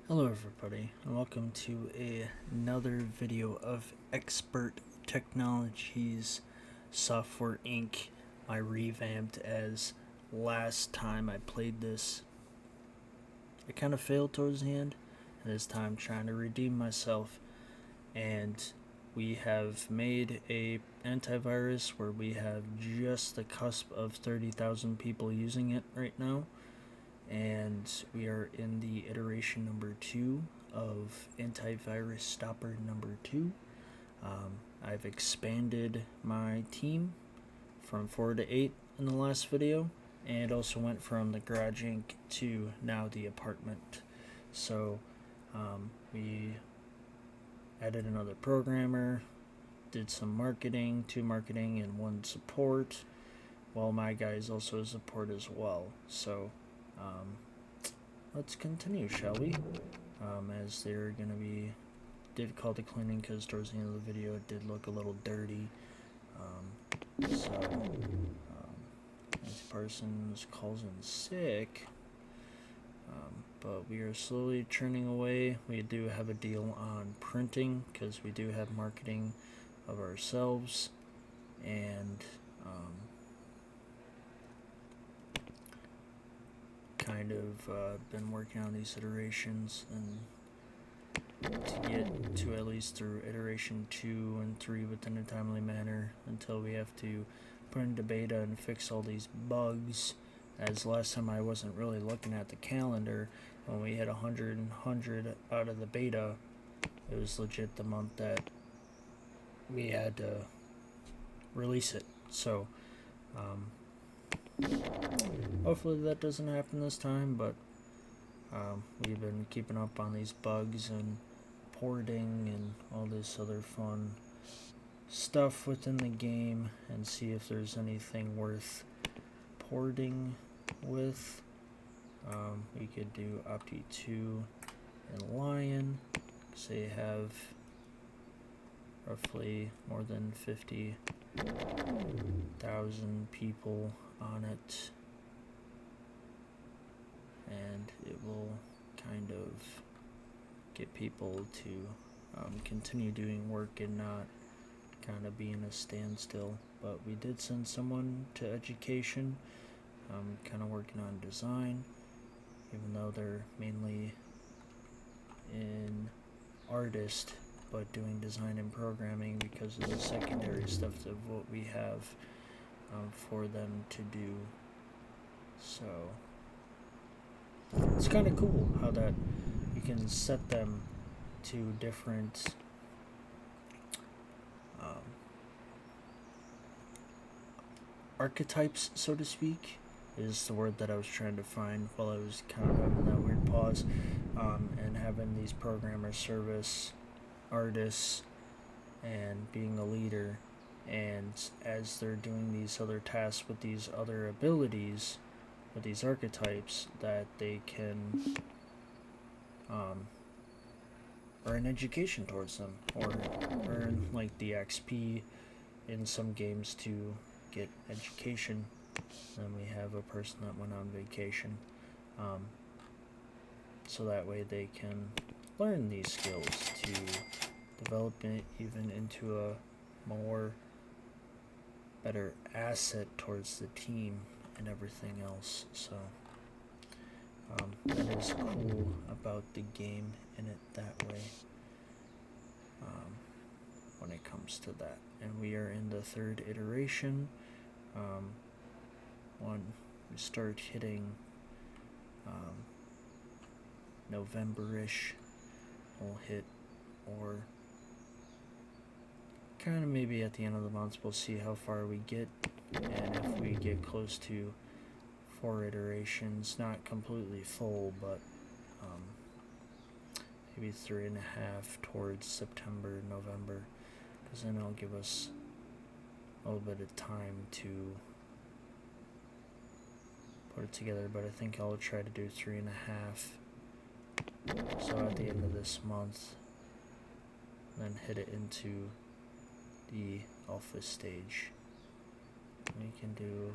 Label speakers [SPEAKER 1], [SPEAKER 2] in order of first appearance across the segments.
[SPEAKER 1] Hello everybody, and welcome to another video of Expert Technologies Software Inc. I revamped as last time I played this. I kind of failed towards the end, and this time I'm trying to redeem myself. And we have made a antivirus where we have just the cusp of 30,000 people using it right now. And we are in the iteration number 2 of antivirus stopper number 2. I've expanded my team from 4 to 8 in the last video, and also went from the Garage Inc. to now the apartment. So we added another programmer, did some marketing, 2 marketing and 1 support, while my guy is also a support as well. So let's continue, shall we? As they're going to be difficult to cleaning because towards the end of the video it did look a little dirty. This person calls in sick, but we are slowly churning away. We do have a deal on printing because we do have marketing of ourselves, and kind of been working on these iterations and to get to at least through iteration 2 and 3 within a timely manner until we have to put into beta and fix all these bugs. As last time I wasn't really looking at the calendar. When we hit 100 out of the beta, it was legit the month that we had to release it. So hopefully that doesn't happen this time, but we've been keeping up on these bugs and porting and all this other fun stuff within the game, and see if there's anything worth porting with. We could do Opti 2 and Lion, because they have roughly more than 50,000 people on it, and it will kind of get people to continue doing work and not kind of be in a standstill. But we did send someone to education, kind of working on design, even though they're mainly in artist, but doing design and programming because of the secondary stuff of what we have for them to do. So it's kind of cool how that you can set them to different archetypes, so to speak, is the word that I was trying to find while I was kind of having that weird pause, and having these programmer service artists and being a leader, and as they're doing these other tasks with these other abilities, with these archetypes, that they can earn education towards them, or earn like the XP in some games to get education. Then we have a person that went on vacation, so that way they can learn these skills to develop it even into a more better asset towards the team and everything else. So that is cool about the game in it that way, when it comes to that. And we are in the 3rd iteration. When we start hitting November-ish, we'll hit, or kind of maybe at the end of the month, we'll see how far we get, and if we get close to 4 iterations, not completely full, but maybe 3.5 towards September, November, because then it'll give us a little bit of time to put it together. But I think I'll try to do 3.5, so at the end of this month, then hit it into the alpha stage. We can do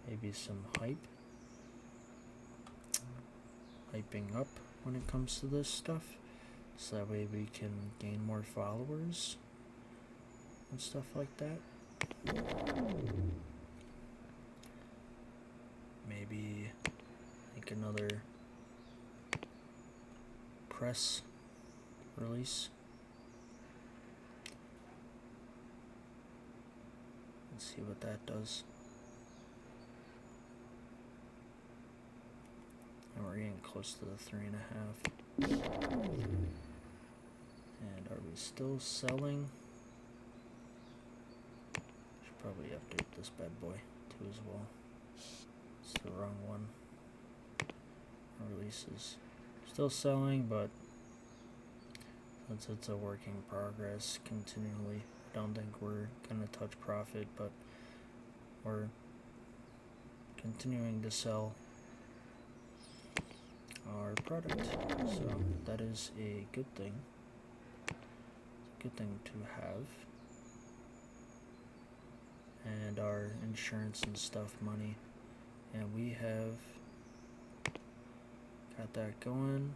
[SPEAKER 1] maybe some hype. hyping up when it comes to this stuff, so that way we can gain more followers and stuff like that. Maybe like another press release. Let's see what that does. And we're getting close to the 3.5. And are we still selling? Should probably update this bad boy too as well. It's the wrong one. Releases. Still selling, but since it's a work in progress continually, I don't think we're gonna touch profit, but we're continuing to sell our product, so that is a good thing. It's a good thing to have. And our insurance and stuff money, and we have got that going,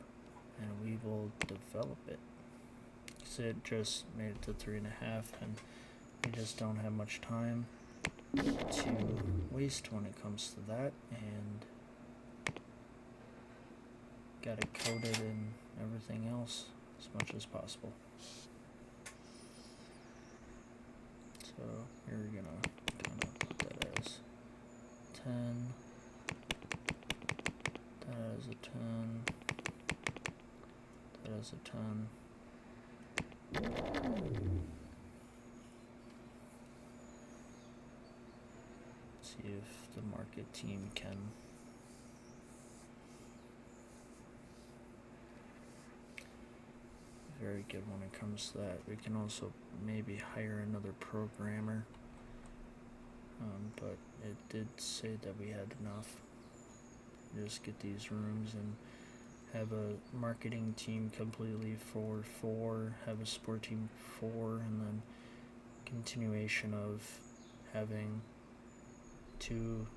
[SPEAKER 1] and we will develop it. So it just made it to 3.5, and we just don't have much time to waste when it comes to that, and got it coded and everything else as much as possible. So here we're gonna kind of put that as 10, that as a 10, that as a 10. See if the market team can very good when it comes to that. We can also maybe hire another programmer, but it did say that we had enough. Just get these rooms and have a marketing team completely for 4, have a support team 4, and then continuation of having 2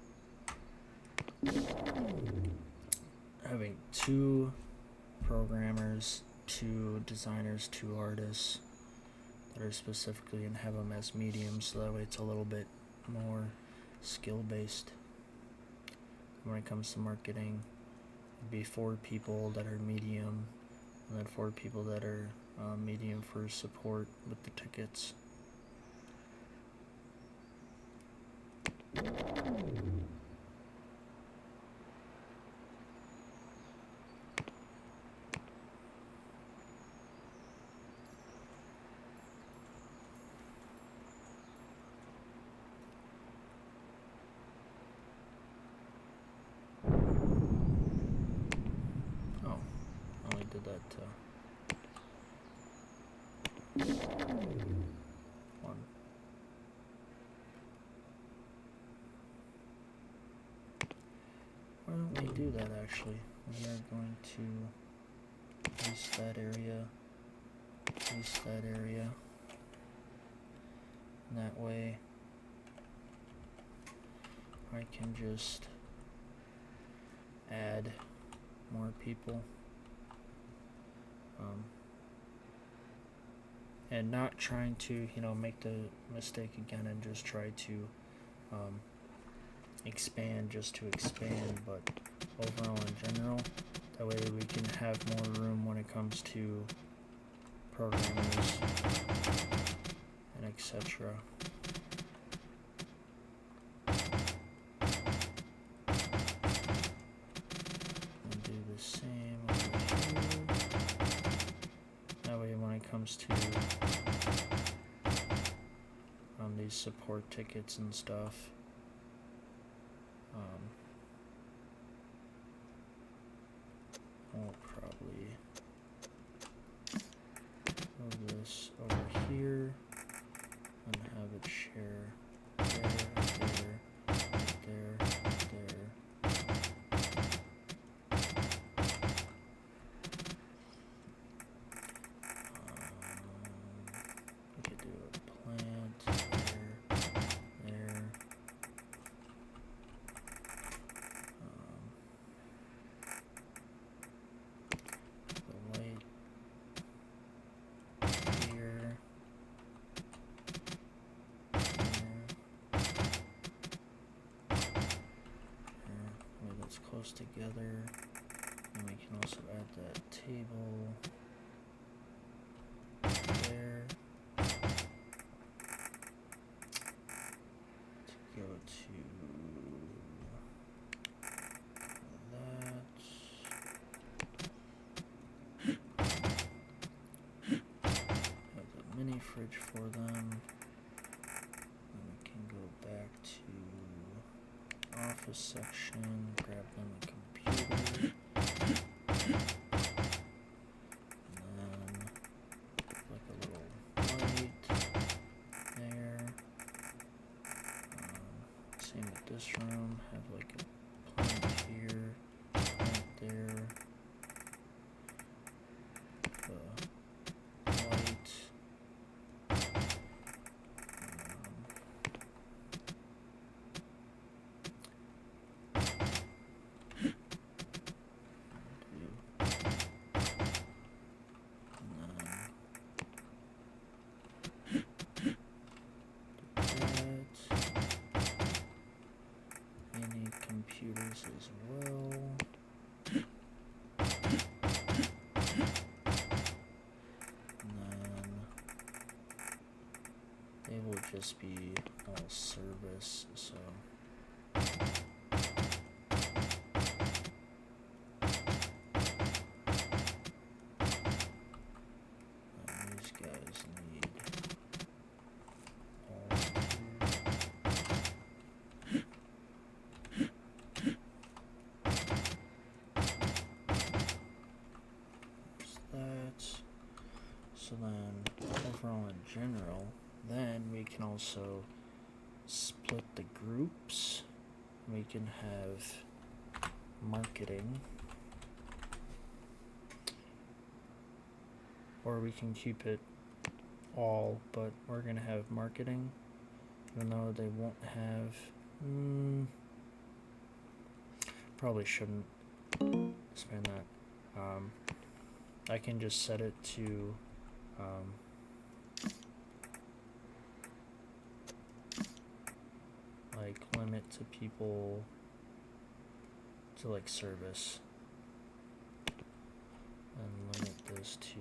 [SPEAKER 1] programmers, 2 designers, 2 artists that are specifically, and have them as mediums, so that way it's a little bit more skill based. When it comes to marketing, it'd be 4 people that are medium, and then 4 people that are medium for support with the tickets. Did that 1. Why don't we do that actually? We are going to paste that area, paste that area, and that way I can just add more people. And not trying to, make the mistake again and just try to expand just to expand, but overall in general, that way we can have more room when it comes to programmers and etc. And do the same over here. That way when it comes to these support tickets and stuff, we'll probably move this over here and have it share there, there, there. We could do a plant there. together. And we can also add that table there to go to that. Have the mini fridge for them. And we can go back to office section, grab them a computer. This room, have like a plant here, plant there, light, computers as well. And then they will just be all service, so these guys need all so then overall in general, then we can also split the groups. We can have marketing, or we can keep it all, but we're gonna have marketing, even though they won't have, probably shouldn't expand that. I can just set it to like limit to people to like service, and limit this to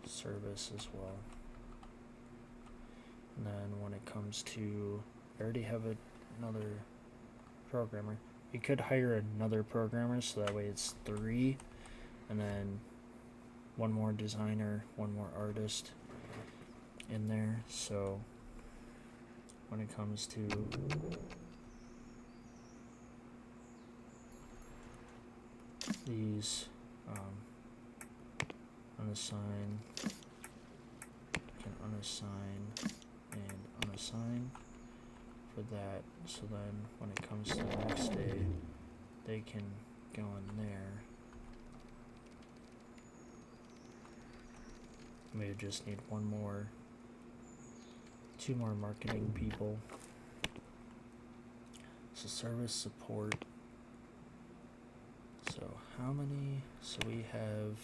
[SPEAKER 1] service as well. And then when it comes to, I already have another programmer. You could hire another programmer, so that way it's 3, and then 1 more designer, 1 more artist in there. So when it comes to these unassign, can unassign and unassign for that, so then when it comes to the next day, they can go in there. We just need 2 more marketing people. So service support. So how many? So we have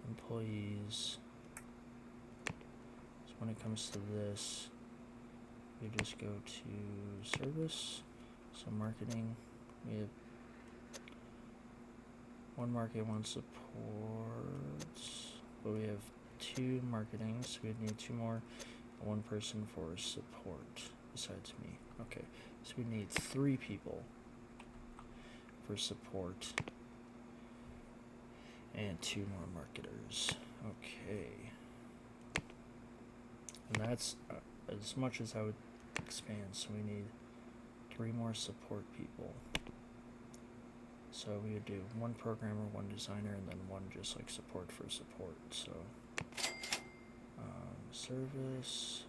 [SPEAKER 1] employees. So when it comes to this, we just go to service. So marketing, we have 1 market, 1 support. But we have 2 marketing, so we'd need 2 more, and 1 person for support besides me. Okay, so we need 3 people for support and 2 more marketers. Okay, and that's as much as I would expand. So we need 3 more support people. So we would do 1 programmer, 1 designer, and then 1 just like support for support. So service.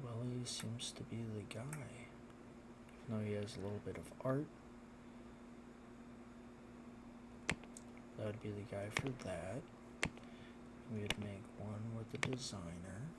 [SPEAKER 1] Well, he seems to be the guy. Even though he has a little bit of art. That would be the guy for that. We would make 1 with the designer.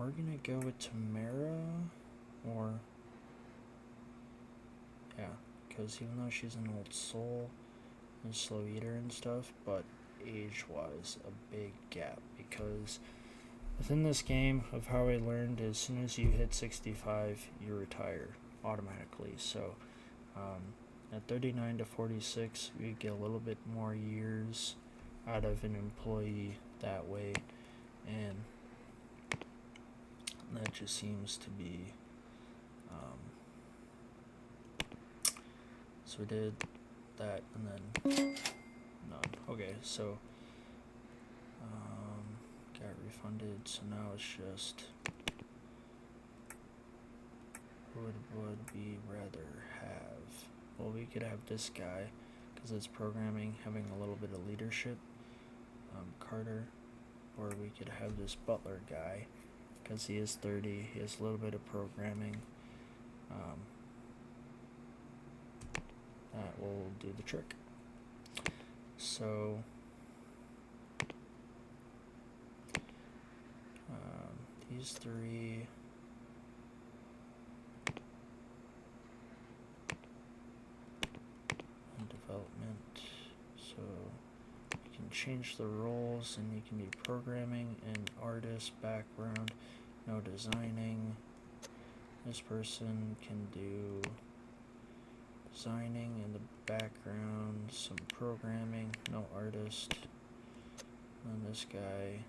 [SPEAKER 1] we're gonna go with Tamara, or yeah, because even though she's an old soul and slow eater and stuff, but age-wise, a big gap, because within this game, of how I learned, as soon as you hit 65, you retire automatically. So at 39 to 46, you get a little bit more years out of an employee that way, and that just seems to be so we did that, and then none. Okay, so got refunded, so now it's just would we rather have? Well, we could have this guy because it's programming, having a little bit of leadership, Carter, or we could have this butler guy because he is 30, he has a little bit of programming. That will do the trick. So these three, and development, so you can change the roles and you can be programming and artist background, no designing. This person can do designing in the background, some programming, no artist. And this guy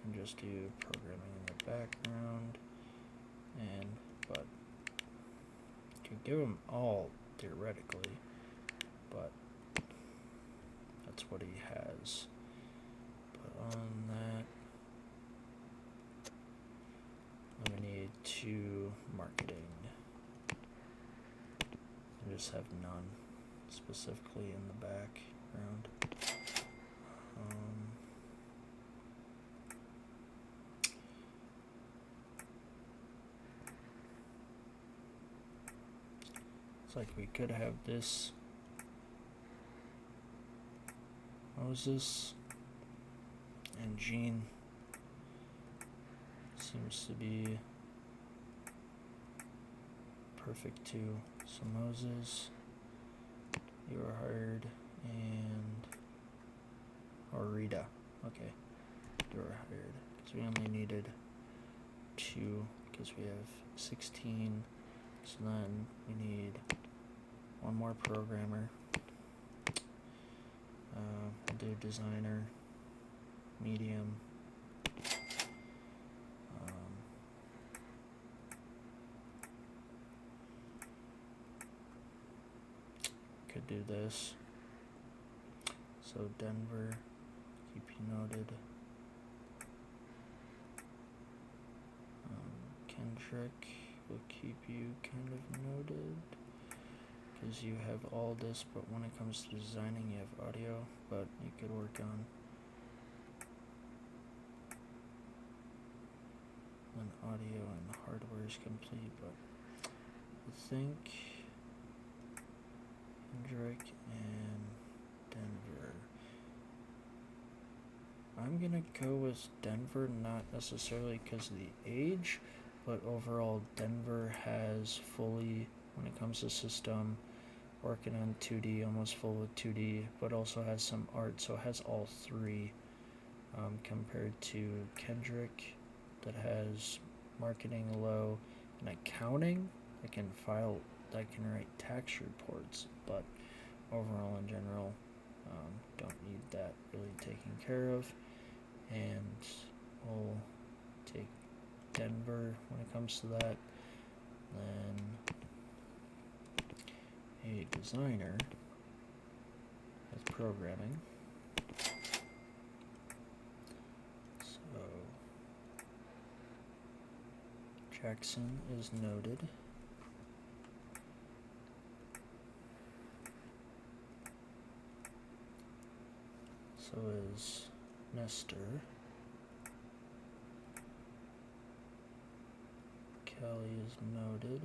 [SPEAKER 1] can just do programming in the background, and but you could give them all theoretically, but that's what he has. But on that, I'm gonna need 2 marketing. I just have none specifically in the background. It's like we could have this Moses and Jean. Seems to be perfect too. So Moses, you are hired, and or Rita, okay, you are hired. So we only needed 2 because we have 16. So then we need 1 more programmer. We'll do designer, medium. Could do this. So Denver, keep you noted. Kendrick will keep you kind of noted because you have all this, but when it comes to designing, you have audio, but you could work on when audio and hardware is complete. But I think Kendrick and Denver. I'm gonna go with Denver, not necessarily because of the age, but overall Denver has fully, when it comes to system, working on 2D, almost full with 2D, but also has some art, so it has all 3, compared to Kendrick that has marketing low and accounting that can write tax reports, but overall in general don't need that really taken care of. And we'll take Denver when it comes to that. Then a designer with programming. So Jackson is noted. So is Nestor. Kelly is noted.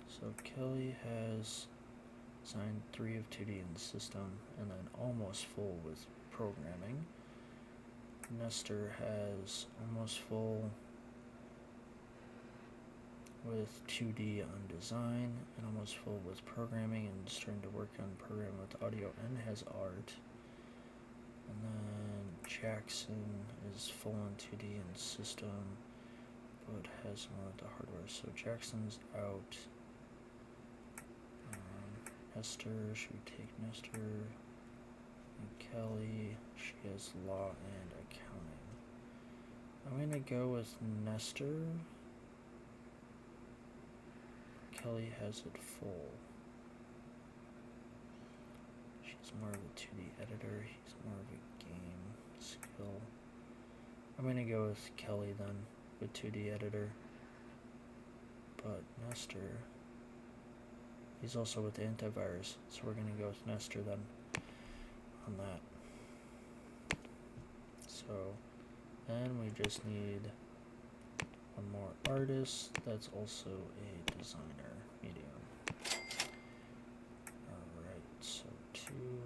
[SPEAKER 1] So Kelly has Design 3 of 2D in the system, and then almost full with programming. Nestor has almost full with 2D on design, and almost full with programming, and starting to work on programming with audio, and has art. And then Jackson is full on 2D and system, but has more of the hardware. So Jackson's out. Nestor, should we take Nestor? And Kelly, she has law and accounting. I'm gonna go with Nestor. Kelly has it full. She's more of a 2D editor, he's more of a game skill. I'm gonna go with Kelly then, with 2D editor. But Nestor, he's also with antivirus, so we're gonna go with Nestor then on that. So, and we just need one more artist that's also a designer medium. Alright, so two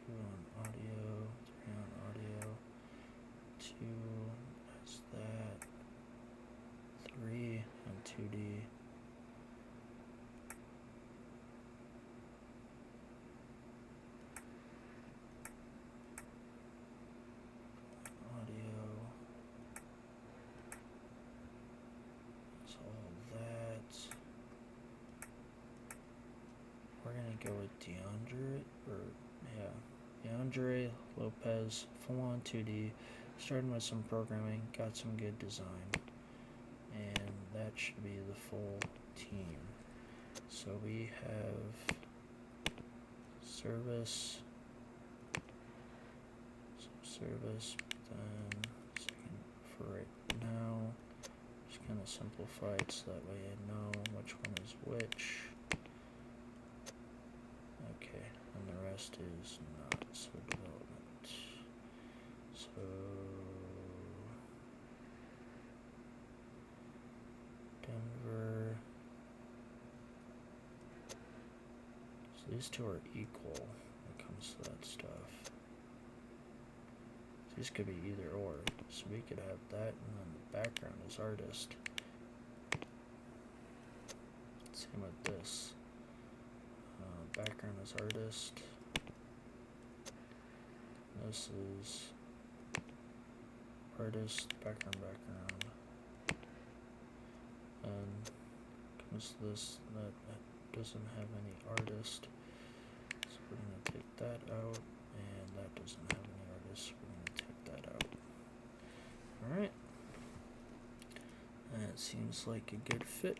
[SPEAKER 1] on audio, 3 on audio, 2 as that, 3 on 2D. Go with DeAndre Lopez, full on 2D, starting with some programming, got some good design, and that should be the full team. So we have service, then second for right now, just kind of simplify it so that way I know which one is which. Okay, and the rest is not, so development. So Denver. So these two are equal when it comes to that stuff. So these could be either or. So we could have that, and then the background is artist. Same with this. Background is artist. This is artist, background. And comes this that doesn't have any artist. So we're gonna take that out, and that doesn't have any artist. We're gonna take that out. Alright. That seems like a good fit.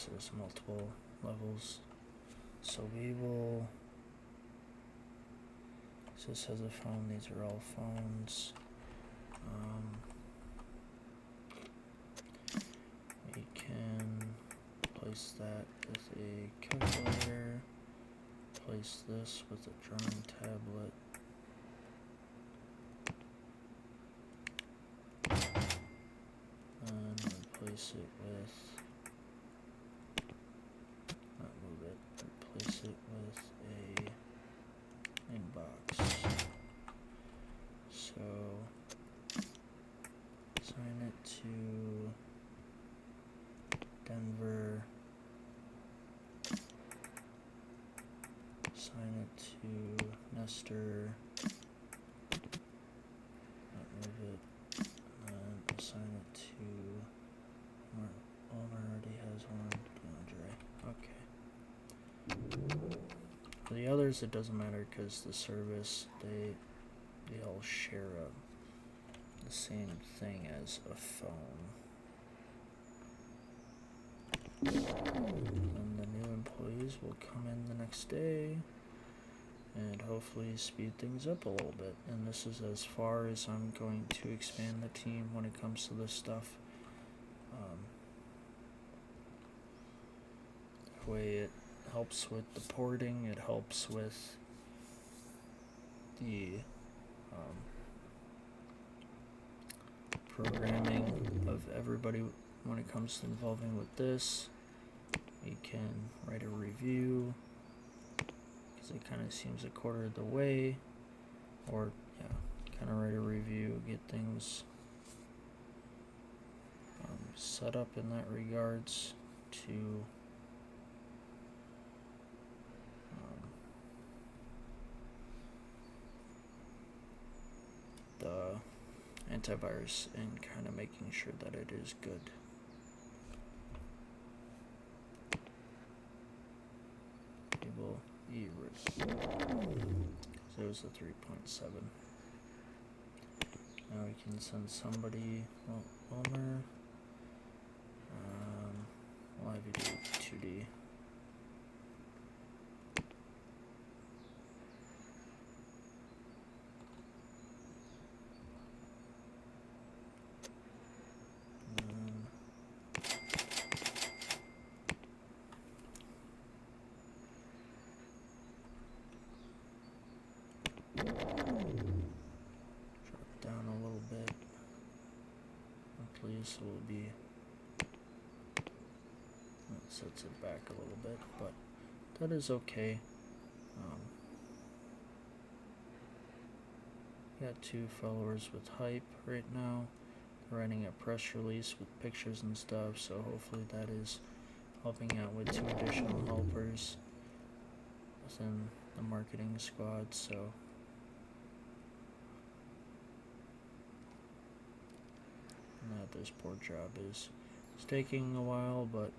[SPEAKER 1] There's multiple levels, so we will, so this has a phone, these are all phones. We can place that with a calculator, place this with a drawing tablet, and replace it with replace it with a inbox. So assign it to Denver. Assign it to Nestor. Move it. And then assign it to Omar already has one. DeAndre. Okay. For the others, it doesn't matter because the service, they all share the same thing as a phone. And the new employees will come in the next day and hopefully speed things up a little bit. And this is as far as I'm going to expand the team when it comes to this stuff. That way it helps with the porting, it helps with the programming of everybody when it comes to involving with this. We can write a review because it kind of seems a quarter of the way, or yeah, kind of write a review, get things set up in that regards to the antivirus and kind of making sure that it is good. Enable so it was a 3.7. Now we can send somebody, well, Wilmer, we'll have you do 2D. So it will be, that sets it back a little bit, but that is okay. Got 2 followers with hype right now. They're writing a press release with pictures and stuff, so hopefully that is helping out with 2 additional helpers within the marketing squad. So that this poor job is taking a while, but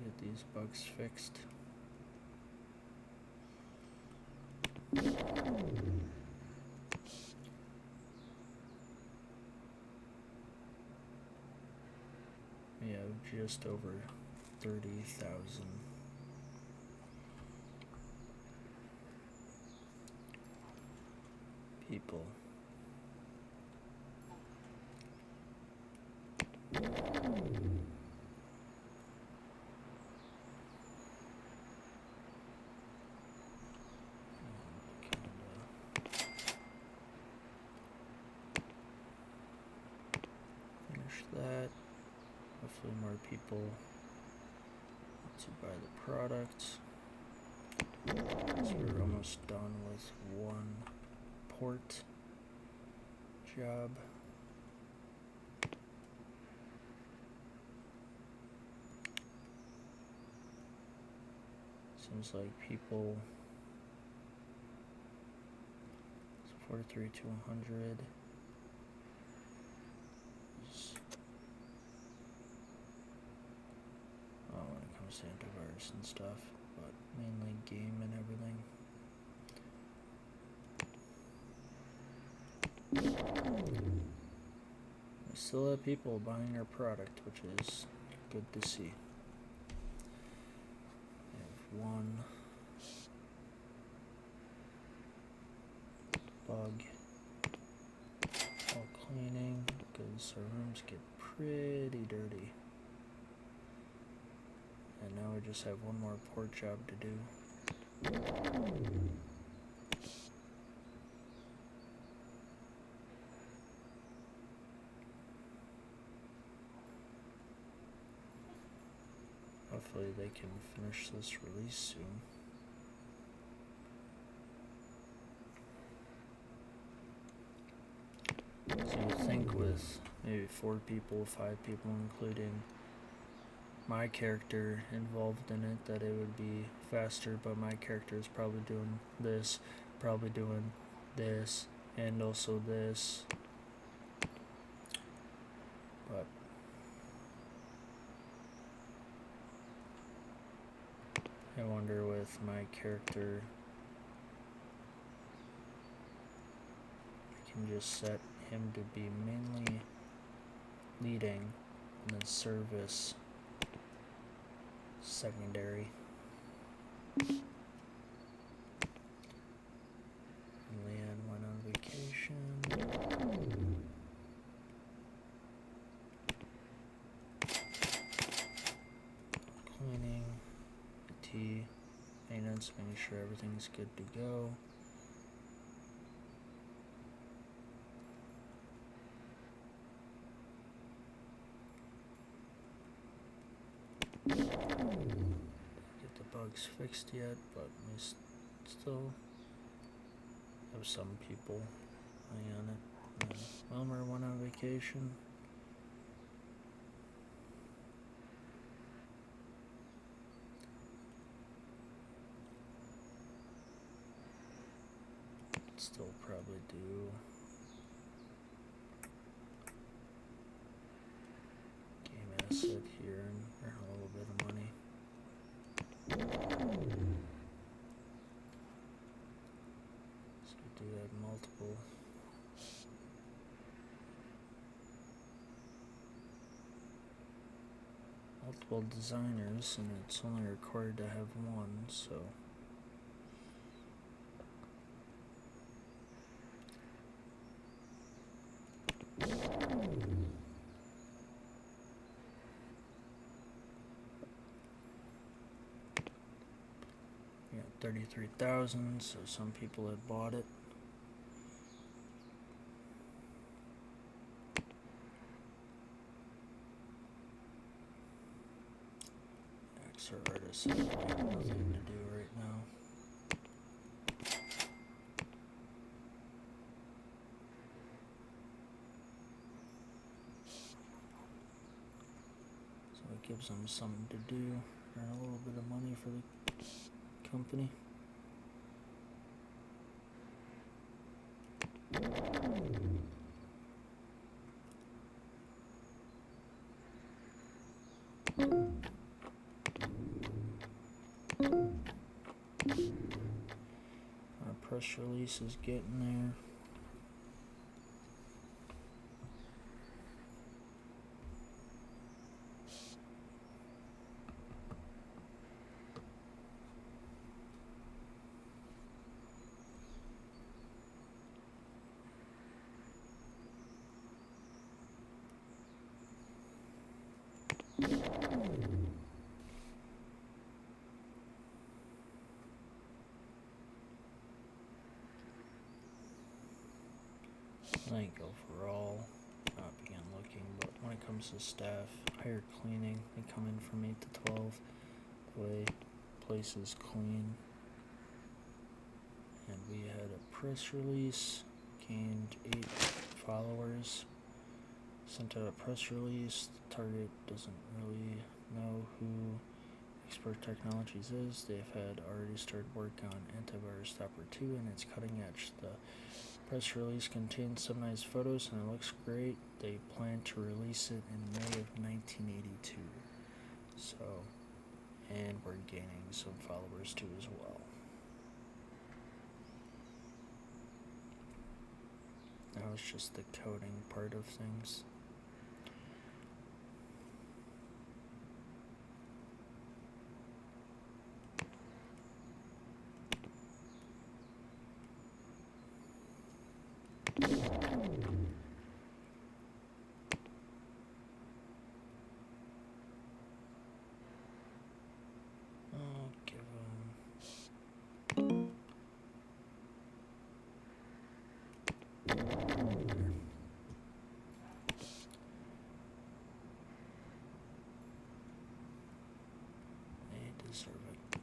[SPEAKER 1] get these bugs fixed. We have just over 30,000 people. That hopefully more people want to buy the product. So we're almost done with 1 port job. Seems like people 43 to 100. When it comes to antivirus and stuff, but mainly game and everything. We still have people buying our product, which is good to see. We have 1 bug. All cleaning because our rooms get pretty dirty. And now we just have 1 more port job to do. Hopefully they can finish this release soon. So you think with maybe 4 people, 5 people including my character involved in it, that it would be faster, but my character is probably doing this, and also this. But I wonder with my character, I can just set him to be mainly leading and then service secondary. Leanne went on vacation. Cleaning, tea, maintenance inspections, making sure everything's good to go. Get the bugs fixed yet, but we still have some people eye on it. Wilmer went on vacation. Still probably do game asset here and earn a little bit of money. So we do have multiple designers, and it's only required to have one, so we got 33,000, so some people had bought it. XR artists have nothing to do right now. So it gives them something to do, earn a little bit of money for the company. Our press release is getting there. I think overall, not began looking, but when it comes to staff, higher cleaning, they come in from 8 to 12. The way place is clean. And we had a press release, gained 8 followers, sent out a press release. The target doesn't really know who Expert Technologies is. They've had already started work on Antivirus Stopper 2, and it's cutting edge. The press release contains some nice photos and it looks great. They plan to release it in May of 1982. So, and we're gaining some followers too as well. That was just the coding part of things. Deserve it.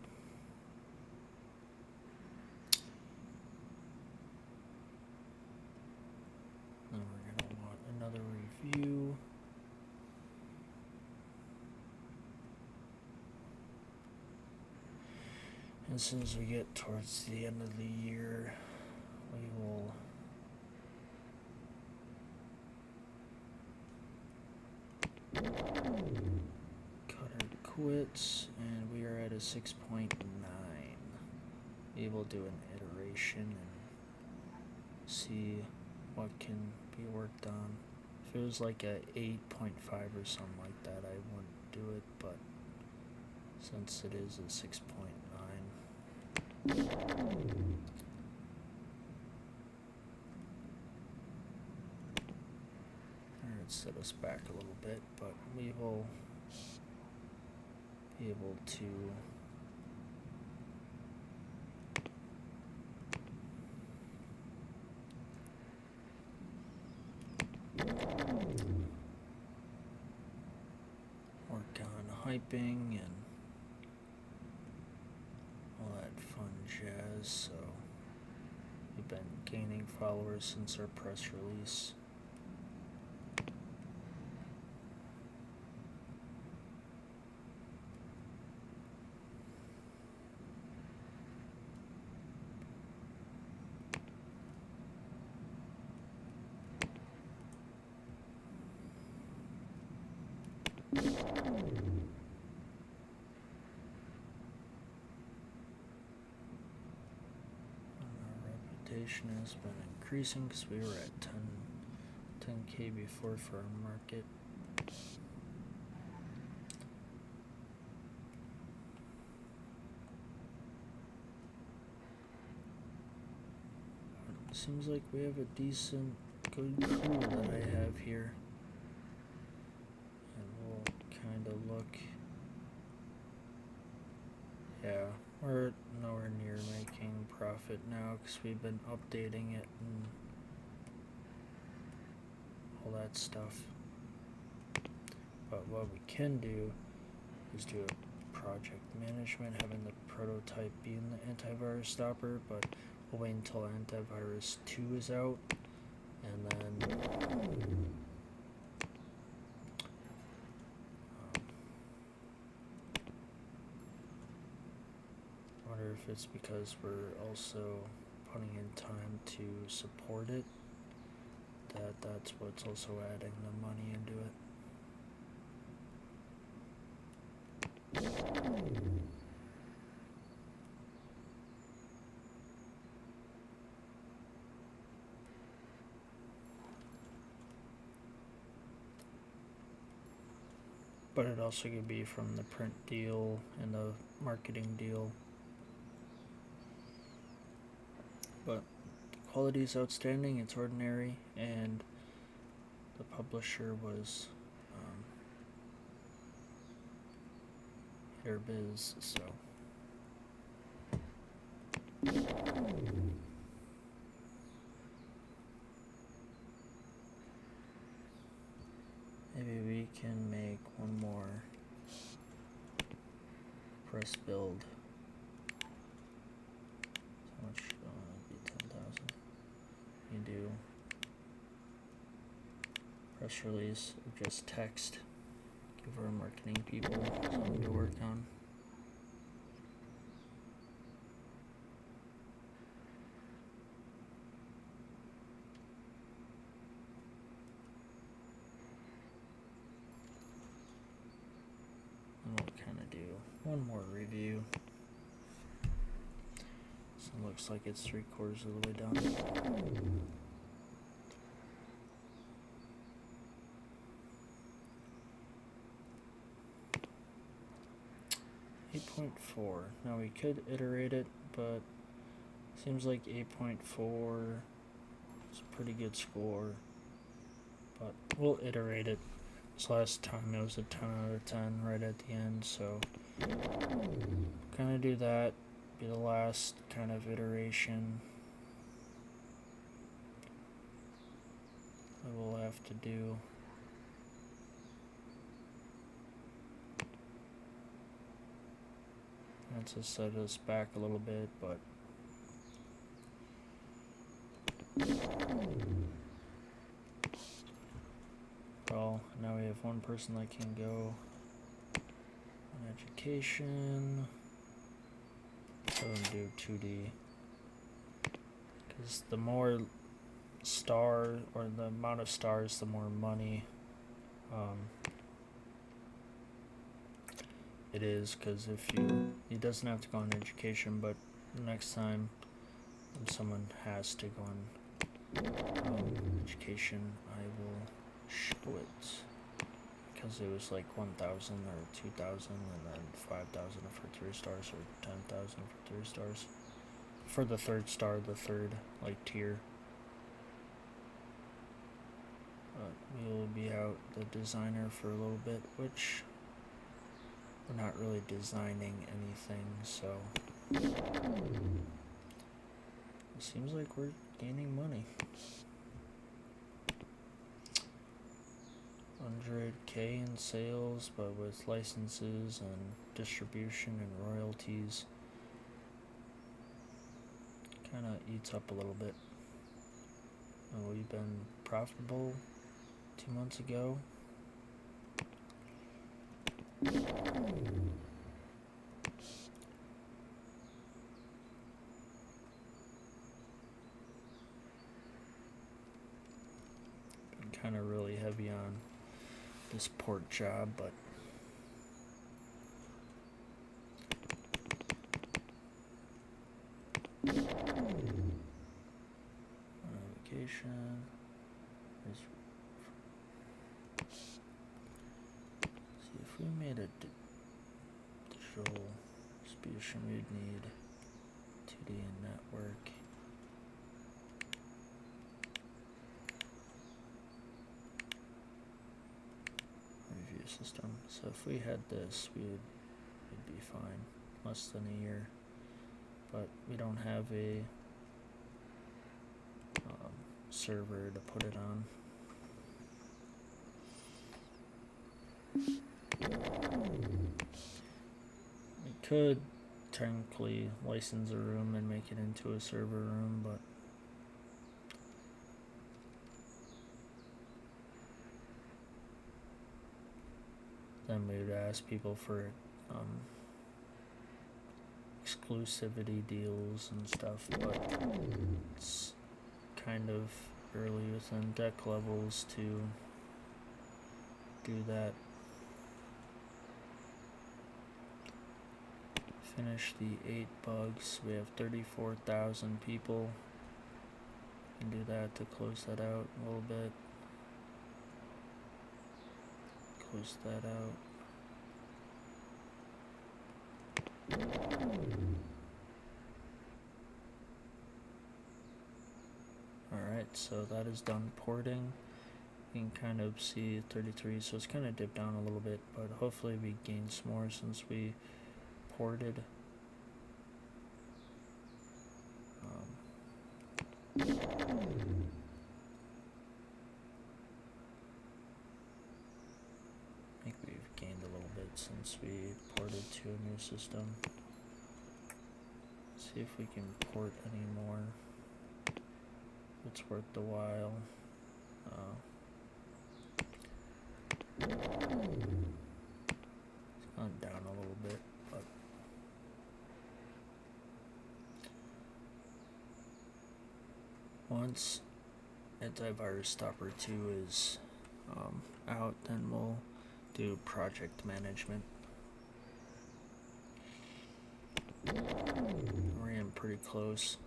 [SPEAKER 1] Then we're going to want another review. As soon as we get towards the end of the year, we will cut our quits, and we are at a 6.9. We will do an iteration and see what can be worked on. If it was like a 8.5 or something like that, I wouldn't do it, but since it is a 6.9, it set us back a little bit, but we will be able to piping and all that fun jazz. So we've been gaining followers since our press release. Has been increasing because we were at 10K before for our market. It seems like we have a decent, good crew that I have here. And we'll kind of look. Yeah, we're nowhere near making profit now because we've been updating it and all that stuff. But what we can do is do a project management, having the prototype being the antivirus stopper, but we'll wait until antivirus 2 is out, and then I wonder if it's because we're also putting in time to support it, that's what's also adding the money into it. But it also could be from the print deal and the marketing deal. But the quality is outstanding, it's ordinary, and the publisher was Air Biz, so maybe we can make one more press build. How much? Be 10,000. You do press release or just text. Give our marketing people something to work on. And we'll kind of do one more review. So it looks like it's 3/4 of the way done. 8.4. Now we could iterate it, but seems like 8.4 is a pretty good score. But we'll iterate it. This last time it was a 10 out of 10 right at the end, so kind of do that. Be the last kind of iteration that we'll have to do. That's to set us back a little bit, but well, now we have one person that can go on education. So do 2D, because the more star or the amount of stars, the more money it is. Because if he doesn't have to go on education, but next time if someone has to go on education, I will show it, because it was like 1,000 or 2,000 and then 5,000 for 3 stars or 10,000 for 3 stars for the third star, the third like tier. We will be out the designer for a little bit, which we're not really designing anything, so it seems like we're gaining money. 100K in sales, but with licenses and distribution and royalties, kind of eats up a little bit. And we've been profitable 2 months ago. Been kind of really heavy on this port job, but navigation. See, if we made a digital distribution, we'd need 2D and network. Review system. So if we had this, we'd be fine. Less than a year. But we don't have a server to put it on. We could technically license a room and make it into a server room, but then we would ask people for exclusivity deals and stuff, but it's kind of early within deck levels to do that. Finish the 8 bugs. We have 34,000 people. And do that to close that out a little bit. Close that out. Alright, so that is done porting. You can kind of see 33, so it's kind of dipped down a little bit, but hopefully we gain some more since we ported. I think we've gained a little bit since we ported to a new system. Let's see if we can port any more. It's worth the while. It's gone down a little bit, but once antivirus stopper 2 is out, then we'll do project management. We're in pretty close.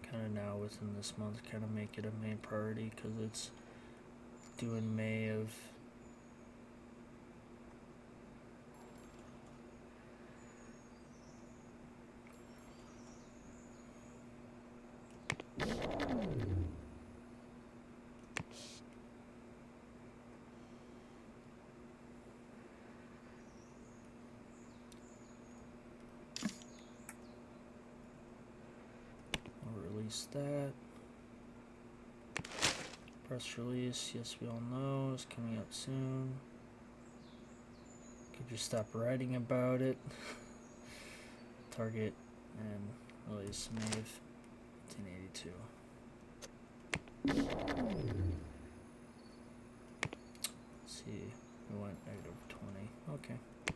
[SPEAKER 1] Kind of now within this month, kind of make it a main priority because it's due in May of that. Press release, yes, we all know, is coming out soon. Could just stop writing about it. Target and release May of 1882. Let's see, we went -20. Okay. I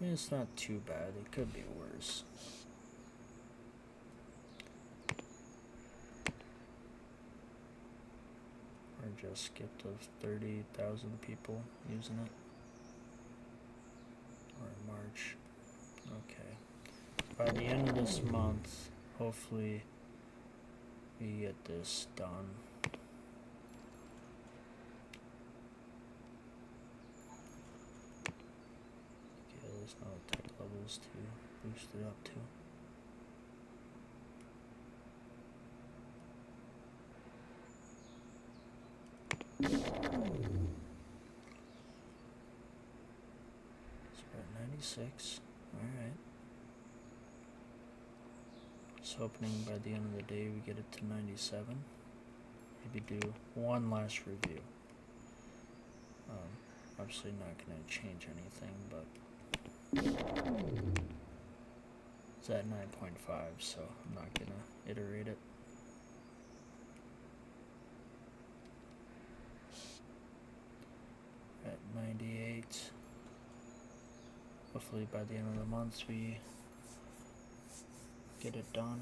[SPEAKER 1] mean, it's not too bad. It could be worse. Just skipped those 30,000 people using it. Or in March. Okay. By the end of this month, hopefully we get this done. Okay, there's no tech levels to boost it up to. So we're at 96. Alright. So opening by the end of the day we get it to 97. maybe do one last review. Obviously not going to change anything, but it's at 9.5, so I'm not going to iterate it. At 98. Hopefully by the end of the month we get it done.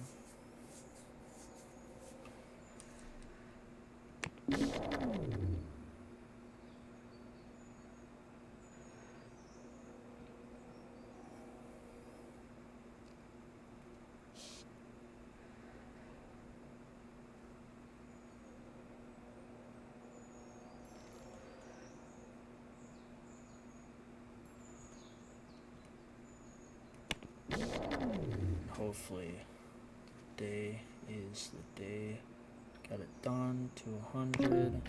[SPEAKER 1] Hopefully today is the day. Got it done to 100,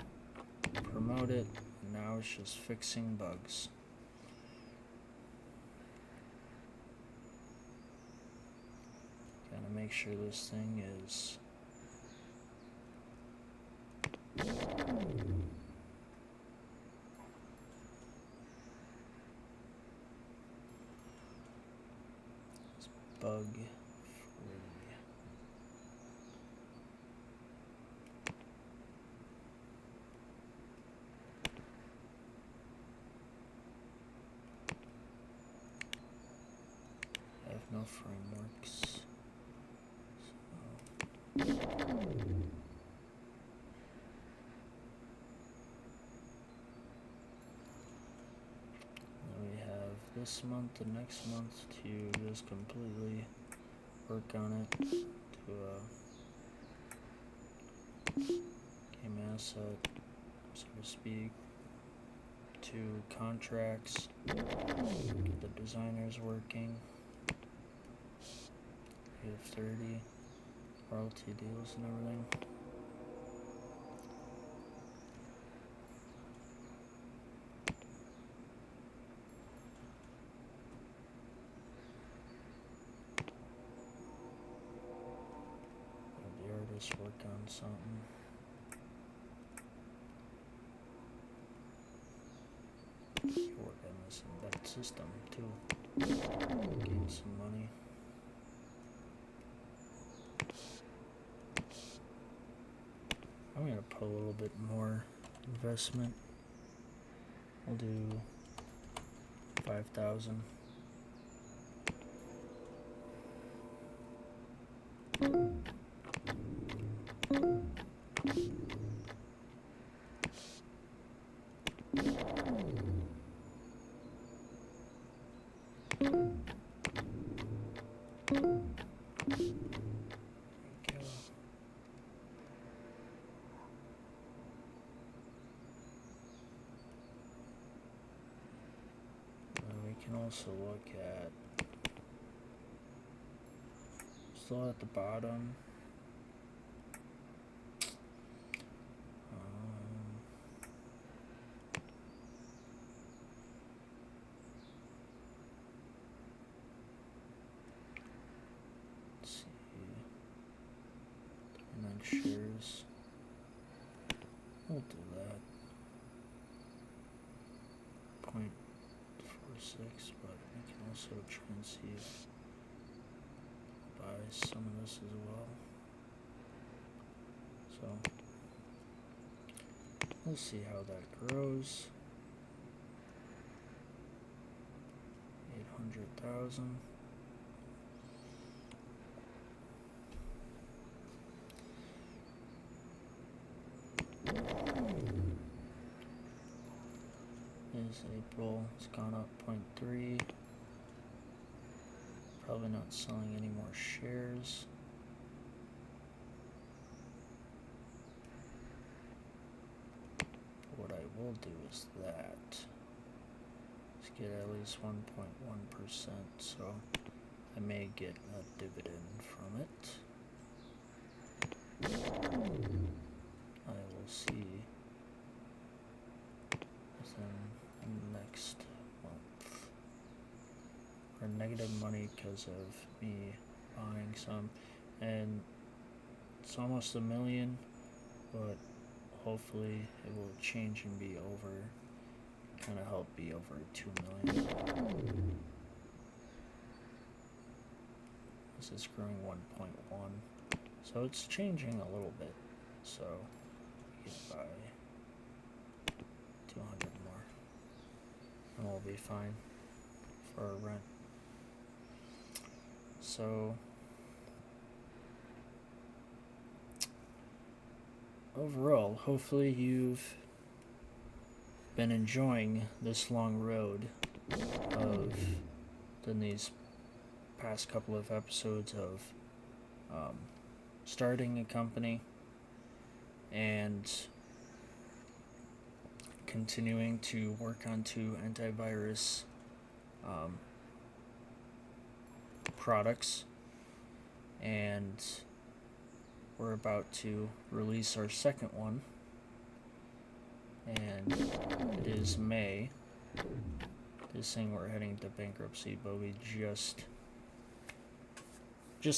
[SPEAKER 1] promote it, and now it's just fixing bugs. Gotta make sure this thing is bug free. I have no frameworks. This month and next month to just completely work on it to game asset, so to speak, to contracts, get the designers working. We have 30 royalty deals and everything. Work on something. Work on this embedded system too. Gain some money. I'm gonna put a little bit more investment. I'll do 5,000. Also look at, still at the bottom, let's see, 39 shares, we'll do that, 0.46, but we can also try and see if buy some of this as well. So we'll see how that grows. 800,000. Is April, it's gone up 0.3. Probably not selling any more shares. What I will do is that. Let's get at least 1.1%, so I may get a dividend from it. I will see within the next month. Or negative money because of me buying some, and it's almost $1 million, but hopefully it will change and be over, kind of help be over 2 million. This is growing 1.1, so it's changing a little bit. So we can buy 200 more, and we'll be fine for our rent. So overall, hopefully you've been enjoying this long road of these past couple of episodes of starting a company and continuing to work on 2 antivirus products, and we're about to release our second one, and it is May. This thing, we're heading to bankruptcy, but we just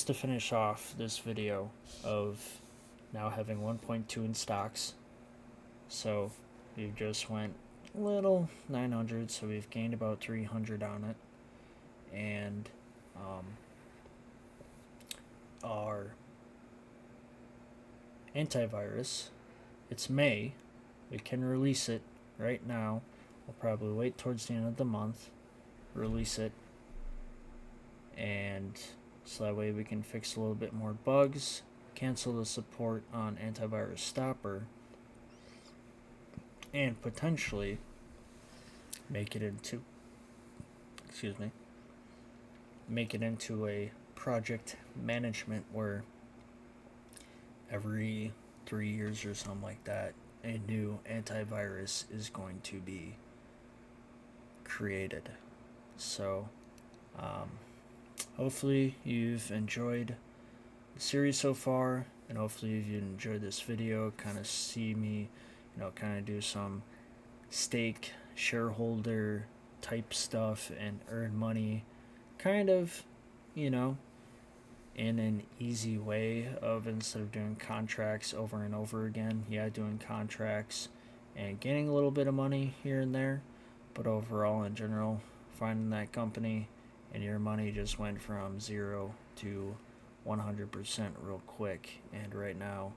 [SPEAKER 1] to finish off this video of now having 1.2 in stocks, so we just went a little 900, so we've gained about 300 on it, and our antivirus, it's May, we can release it right now. We'll probably wait towards the end of the month, release it, and so that way we can fix a little bit more bugs, cancel the support on antivirus stopper, and potentially make it into a project management where every 3 years or something like that, a new antivirus is going to be created. So hopefully you've enjoyed the series so far, and hopefully if you enjoyed this video, kind of see me, kind of do some stake shareholder type stuff and earn money, kind of, in an easy way of, instead of doing contracts over and over again, doing contracts and getting a little bit of money here and there, but overall in general, finding that company and your money just went from 0 to 100% real quick. And right now,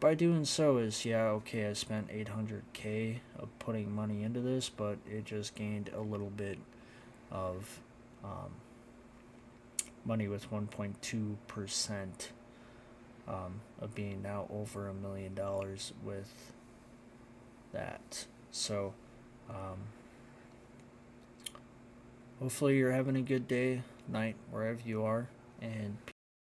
[SPEAKER 1] by doing so is, I spent 800k of putting money into this, but it just gained a little bit of money with 1.2% of being now over $1 million with that. So hopefully you're having a good day, night, wherever you are, and